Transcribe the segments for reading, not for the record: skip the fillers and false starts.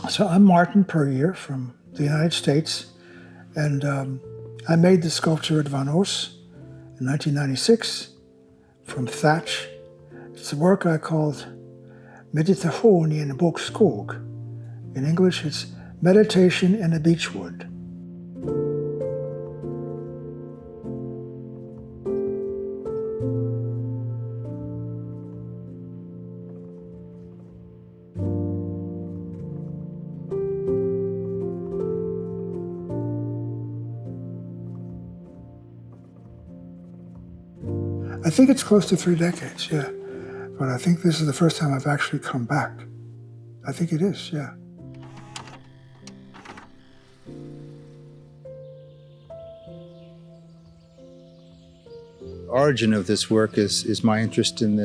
So I'm Martin Puryear from the United States, and I made the sculpture at Wanås in 1996 from thatch. It's a work I called Meditation i en bokskog. In English, it's Meditation in a Beech Wood. I think it's close to 3 decades, yeah. But I think this is the first time I've actually come back. I think it is, yeah. Origin of this work is my interest in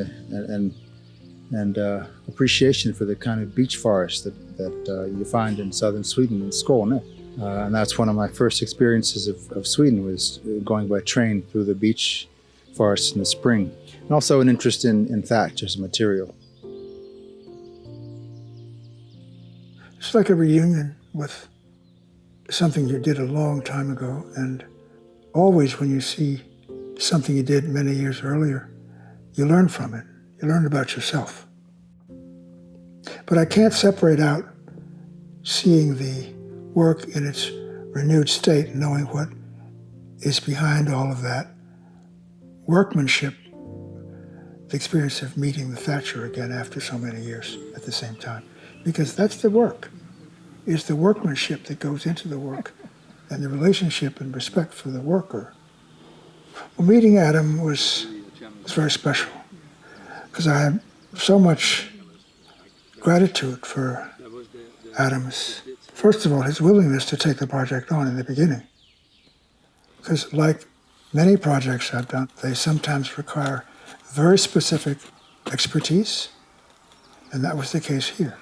and appreciation for the kind of beech forest that you find in southern Sweden, in Skåne. And that's one of my first experiences of Sweden, was going by train through the beech forest in the spring. And also an interest in thatch as a material. It's like a reunion with something you did a long time ago, and always when you see something you did many years earlier, you learn from it. You learn about yourself. But I can't separate out seeing the work in its renewed state, knowing what is behind all of that workmanship, the experience of meeting the thatcher again after so many years at the same time. Because that's the work. It's the workmanship that goes into the work and the relationship and respect for the worker. Well, meeting Adam was very special because I had so much gratitude for Adam's, first of all, his willingness to take the project on in the beginning. Because like many projects I've done, they sometimes require very specific expertise, and that was the case here.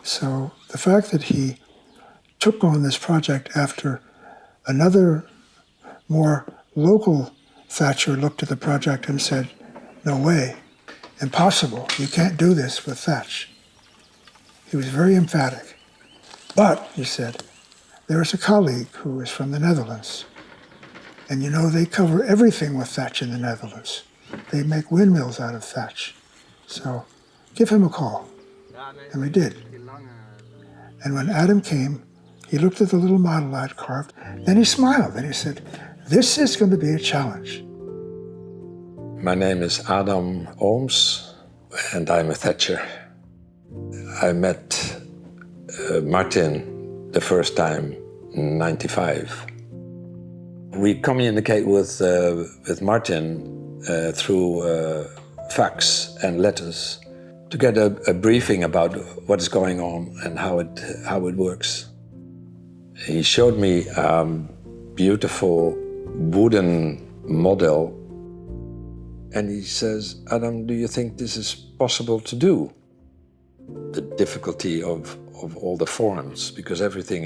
So the fact that he took on this project after another more local thatcher looked at the project and said, "No way, impossible, you can't do this with thatch." He was very emphatic. But, he said, there is a colleague who is from the Netherlands, and you know they cover everything with thatch in the Netherlands. They make windmills out of thatch. So give him a call. And we did. And when Adam came, he looked at the little model I'd carved, then he smiled and he said, "This is going to be a challenge." My name is Adam Ooms, and I'm a thatcher. I met Martin the first time in '95. We communicate with Martin through fax and letters to get a briefing about what is going on and how it works. He showed me a beautiful wooden model, and he says, "Adam, do you think this is possible to do?" The difficulty of all the forms, because everything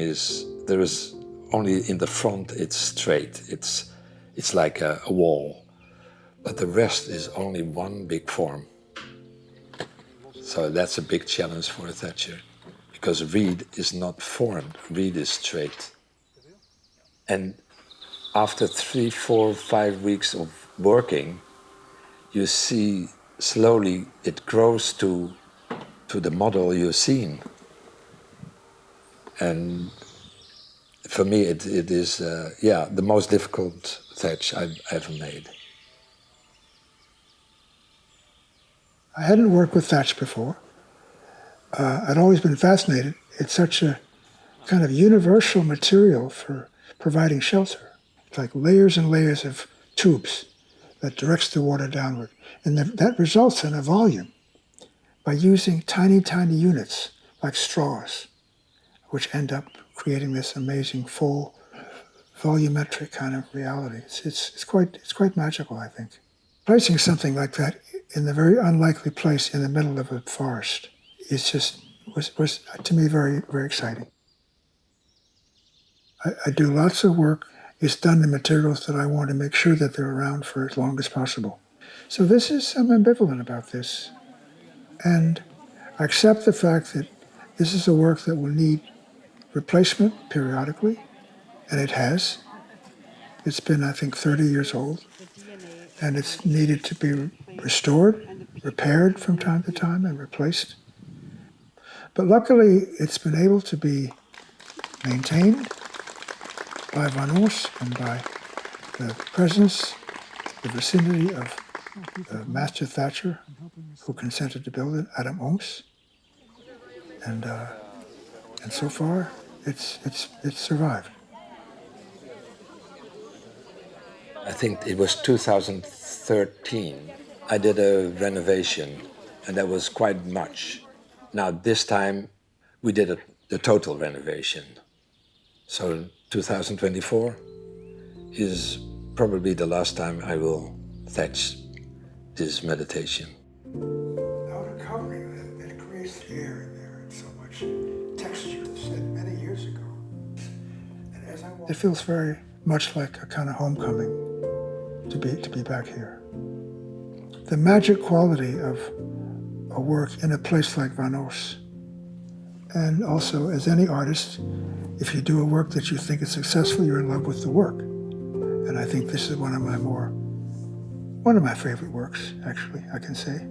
there is only in the front it's straight, it's like a wall, but the rest is only one big form. So that's a big challenge for a thatcher, because reed is not formed, reed is straight. And after 3, 4, 5 weeks of working, you see slowly it grows to the model you've seen. And for me, it is the most difficult thatch I've ever made. I hadn't worked with thatch before. I'd always been fascinated. It's such a kind of universal material for providing shelter. It's like layers and layers of tubes that directs the water downward. And that results in a volume by using tiny, tiny units like straws, which end up creating this amazing full volumetric kind of reality. It's quite magical, I think. Placing something like that in the very unlikely place in the middle of a forest was to me very, very exciting. I do lots of work. It's done in materials that I want to make sure that they're around for as long as possible. So I'm ambivalent about this. And I accept the fact that This is a work that will need replacement periodically, and it has. It's been, I think, 30 years old, and it's needed to be restored, repaired from time to time, and replaced. But luckily, it's been able to be maintained by Wanås and by the presence, the vicinity of the master thatcher who consented to build it, Adam Ooms. And so far, it's survived. I think it was 2013. I did a renovation, and that was quite much. Now this time we did the total renovation. So 2024 is probably the last time I will thatch this meditation. Outer covering, it creates the air in there and so much texture, said many years ago. And as I walk, it feels very much like a kind of homecoming to be back here. The magic quality of a work in a place like Wanås, and also as any artist, if you do a work that you think is successful, you're in love with the work. And I think this is one of my favorite works, actually, I can say.